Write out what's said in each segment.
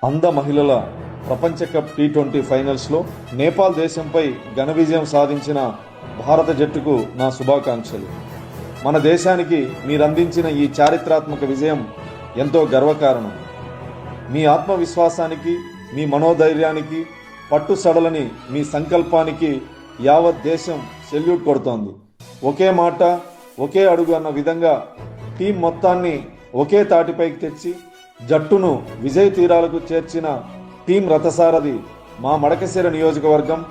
అంద మహిళల ప్రపంచ కప్ టీ20 ఫైనల్స్లో నేపాల్ దేశంపై ఘన విజయం సాధించిన భారత జట్టుకు నా శుభాకాంక్షలు. మన దేశానికి మీరందించిన ఈ చారిత్రాత్మక విజయం ఎంతో గర్వకారణం. మీ ఆత్మవిశ్వాసానికి, మీ మనోధైర్యానికి, పట్టుసడలని మీ సంకల్పానికి యావత్ దేశం సెల్యూట్ కొడుతోంది. ఒకే మాట ఒకే అడుగు అన్న విధంగా టీం మొత్తాన్ని ఒకే తాటిపైకి తెచ్చి జట్టును విజయ తీరాలకు చేర్చిన టీం రథసారథి మా మడకశిర నియోజకవర్గం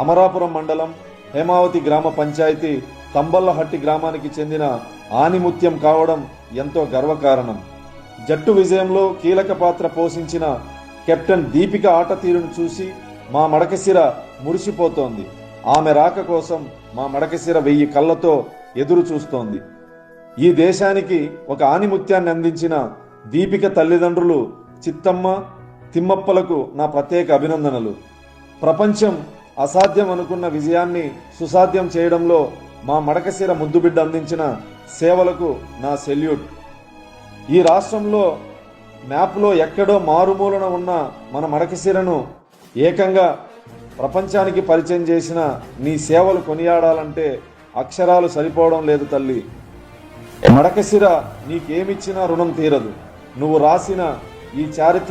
అమరాపురం మండలం హేమావతి గ్రామ పంచాయతీ తంబల్లహట్టి గ్రామానికి చెందిన ఆనిముత్యం కావడం ఎంతో గర్వకారణం. జట్టు విజయంలో కీలక పాత్ర పోషించిన కెప్టెన్ దీపిక ఆట తీరును చూసి మా మడకశిర మురిసిపోతోంది. ఆమె రాక కోసం మా మడకశిర 1000 కళ్ళతో ఎదురు చూస్తోంది. ఈ దేశానికి ఒక ఆనిముత్యాన్ని అందించిన దీపిక తల్లిదండ్రులు చిత్తమ్మ, తిమ్మప్పలకు నా ప్రత్యేక అభినందనలు. ప్రపంచం అసాధ్యం అనుకున్న విజయాన్ని సుసాధ్యం చేయడంలో మా మడకశిర ముద్దుబిడ్డ అందించిన సేవలకు నా సెల్యూట్. ఈ రాష్ట్రంలో మ్యాప్లో ఎక్కడో మారుమూలన ఉన్న మన మడకశిరను ఏకంగా ప్రపంచానికి పరిచయం చేసిన నీ సేవలు కొనియాడాలంటే అక్షరాలు సరిపోవడం లేదు తల్లి. మడకశిర నీకేమిచ్చినా రుణం తీరదు. నువ్వు రాసిన ఈ చారిత్ర